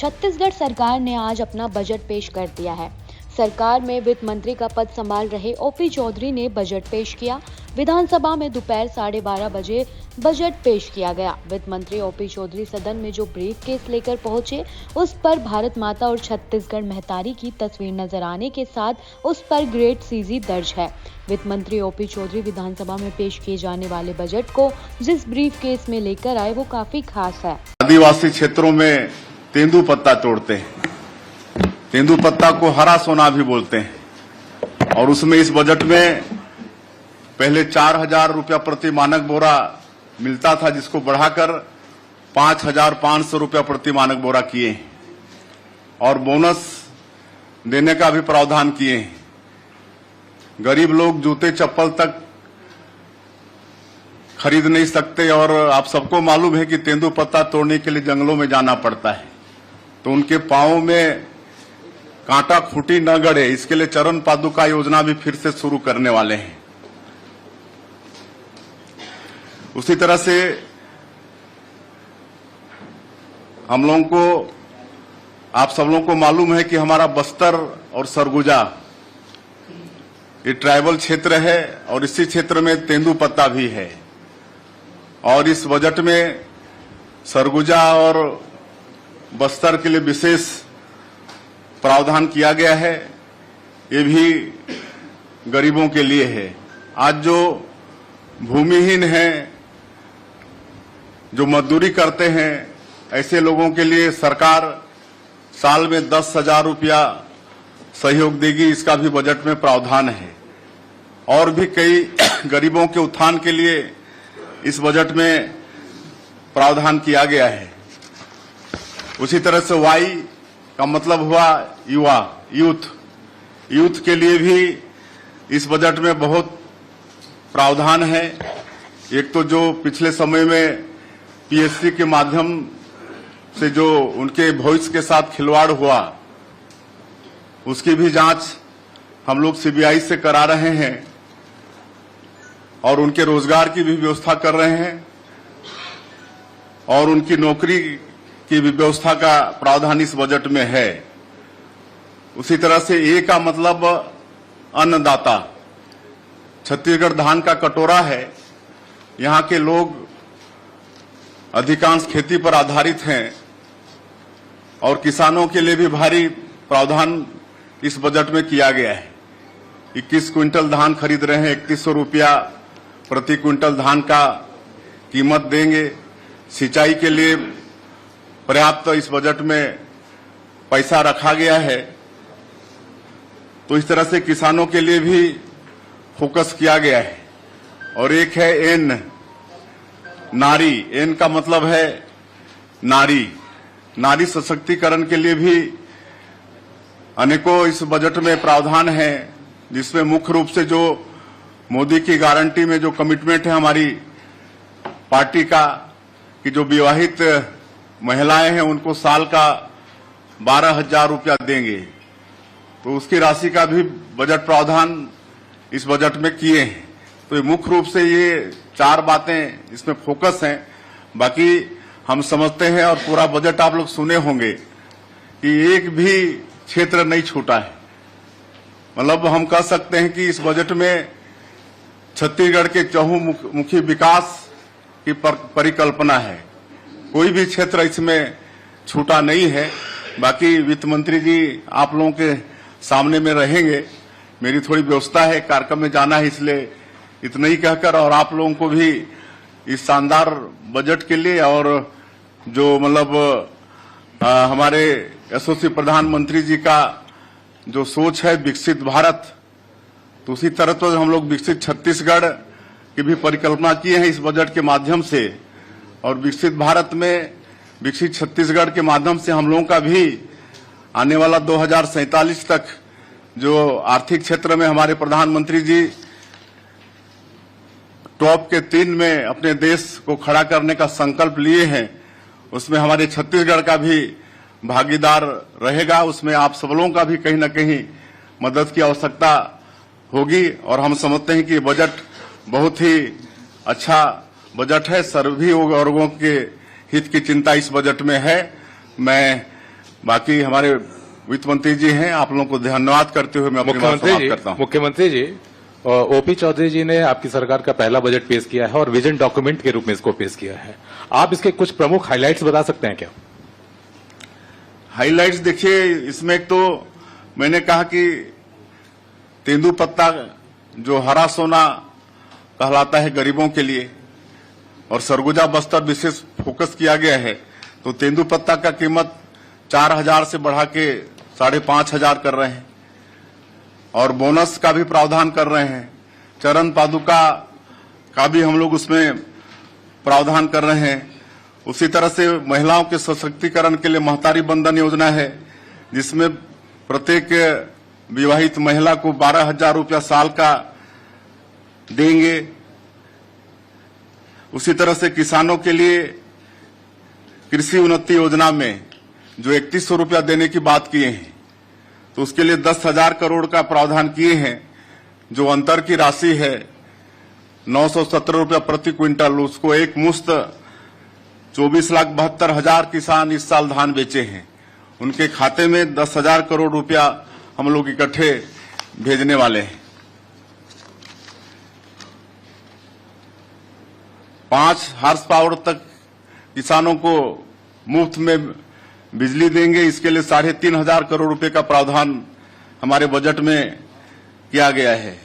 छत्तीसगढ़ सरकार ने आज अपना बजट पेश कर दिया है। सरकार में वित्त मंत्री का पद संभाल रहे ओपी चौधरी ने बजट पेश किया। विधानसभा में दोपहर 12:30 बजे बजट पेश किया गया। वित्त मंत्री ओपी चौधरी सदन में जो ब्रीफ केस लेकर पहुंचे, उस पर भारत माता और छत्तीसगढ़ महतारी की तस्वीर नजर आने के साथ उस पर ग्रेट सीजी दर्ज है। वित्त मंत्री ओपी चौधरी विधानसभा में पेश किए जाने वाले बजट को जिस ब्रीफ केस में लेकर आए वो काफी खास है। आदिवासी क्षेत्रों में तेंदुपत्ता तोड़ते हैं, तेंदुपत्ता को हरा सोना भी बोलते हैं, और उसमें इस बजट में पहले 4,000 रुपया प्रति मानक बोरा मिलता था, जिसको बढ़ाकर 5,500 रुपया प्रति मानक बोरा किए और बोनस देने का भी प्रावधान किए हैं। गरीब लोग जूते चप्पल तक खरीद नहीं सकते और आप सबको मालूम है कि तेंदुपत्ता तोड़ने के लिए जंगलों में जाना पड़ता है, तो उनके पांवों में कांटा खूंटी न गड़े, इसके लिए चरण पादुका योजना भी फिर से शुरू करने वाले हैं। उसी तरह से हम लोगों को, आप सब लोगों को मालूम है कि हमारा बस्तर और सरगुजा ये ट्राइबल क्षेत्र है और इसी क्षेत्र में तेंदुपत्ता भी है, और इस बजट में सरगुजा और बस्तर के लिए विशेष प्रावधान किया गया है। ये भी गरीबों के लिए है। आज जो भूमिहीन हैं, जो मजदूरी करते हैं, ऐसे लोगों के लिए सरकार साल में 10,000 रुपया सहयोग देगी, इसका भी बजट में प्रावधान है। और भी कई गरीबों के उत्थान के लिए इस बजट में प्रावधान किया गया है। उसी तरह से वाई का मतलब हुआ युवा, यूथ के लिए भी इस बजट में बहुत प्रावधान है। एक तो जो पिछले समय में पीएससी के माध्यम से जो उनके भविष्य के साथ खिलवाड़ हुआ, उसकी भी जांच हम लोग सीबीआई से करा रहे हैं और उनके रोजगार की भी व्यवस्था कर रहे हैं और उनकी नौकरी की भी व्यवस्था का प्रावधान इस बजट में है। उसी तरह से ए का मतलब अन्नदाता। छत्तीसगढ़ धान का कटोरा है। यहाँ के लोग अधिकांश खेती पर आधारित हैं और किसानों के लिए भी भारी प्रावधान इस बजट में किया गया है। 21 क्विंटल धान खरीद रहे हैं, 3100 रुपया प्रति क्विंटल धान का कीमत देंगे। सिंचाई के लिए पर्याप्त इस बजट में पैसा रखा गया है। तो इस तरह से किसानों के लिए भी फोकस किया गया है। और एक है एन, नारी। एन का मतलब है नारी सशक्तिकरण के लिए भी अनेकों इस बजट में प्रावधान है, जिसमें मुख्य रूप से जो मोदी की गारंटी में जो कमिटमेंट है हमारी पार्टी का, कि जो विवाहित महिलाएं हैं उनको साल का 12,000 रुपया देंगे, तो उसकी राशि का भी बजट प्रावधान इस बजट में किए हैं। तो मुख्य रूप से ये 4 बातें इसमें फोकस हैं। बाकी हम समझते हैं और पूरा बजट आप लोग सुने होंगे कि एक भी क्षेत्र नहीं छूटा है। मतलब हम कह सकते हैं कि इस बजट में छत्तीसगढ़ के चहुमुखी विकास की परिकल्पना है। कोई भी क्षेत्र इसमें छूटा नहीं है। बाकी वित्त मंत्री जी आप लोगों के सामने में रहेंगे। मेरी थोड़ी व्यवस्था है, कार्यक्रम में जाना है, इसलिए इतना ही कहकर और आप लोगों को भी इस शानदार बजट के लिए और जो मतलब हमारे यशस्वी प्रधानमंत्री जी का जो सोच है विकसित भारत, तो उसी तरह तो हम लोग विकसित छत्तीसगढ़ की भी परिकल्पना किए हैं इस बजट के माध्यम से। और विकसित भारत में विकसित छत्तीसगढ़ के माध्यम से हम लोगों का भी आने वाला 2047 तक जो आर्थिक क्षेत्र में हमारे प्रधानमंत्री जी टॉप के 3 में अपने देश को खड़ा करने का संकल्प लिए हैं, उसमें हमारे छत्तीसगढ़ का भी भागीदार रहेगा। उसमें आप सब लोगों का भी कहीं न कहीं मदद की आवश्यकता होगी और हम समझते हैं कि बजट बहुत ही अच्छा बजट है। सभी वर्गों के हित की चिंता इस बजट में है। मैं बाकी हमारे वित्त मंत्री जी हैं, आप लोगों को धन्यवाद करते हुए मैं अपनी बात समाप्त करता हूं। मुख्यमंत्री जी, ओपी चौधरी जी ने आपकी सरकार का पहला बजट पेश किया है और विजन डॉक्यूमेंट के रूप में इसको पेश किया है। आप इसके कुछ प्रमुख हाइलाइट्स बता सकते हैं क्या? हाइलाइट्स देखिए, इसमें एक तो मैंने कहा कि तेंदुपत्ता जो हरा सोना कहलाता है गरीबों के लिए, और सरगुजा बस्तर विशेष फोकस किया गया है। तो तेंदुपत्ता का कीमत 4,000 से बढ़ा के 5,500 कर रहे हैं, और बोनस का भी प्रावधान कर रहे हैं। चरण पादुका का भी हम लोग उसमें प्रावधान कर रहे हैं। उसी तरह से महिलाओं के सशक्तिकरण के लिए महतारी बंधन योजना है, जिसमें प्रत्येक विवाहित महिला को 12,000 रुपया साल का देंगे। उसी तरह से किसानों के लिए कृषि उन्नति योजना में जो 3100 रुपया देने की बात किए हैं, तो उसके लिए 10,000 करोड़ का प्रावधान किए हैं। जो अंतर की राशि है 917 रुपया प्रति क्विंटल, उसको एक मुश्त 24,72,000 किसान इस साल धान बेचे हैं। उनके खाते में 10,000 करोड़ रुपया हम लोग इकट्ठे भेजने वाले हैं। 5 हार्स पावर तक किसानों को मुफ्त में बिजली देंगे। इसके लिए 3,500 करोड़ रुपए का प्रावधान हमारे बजट में किया गया है।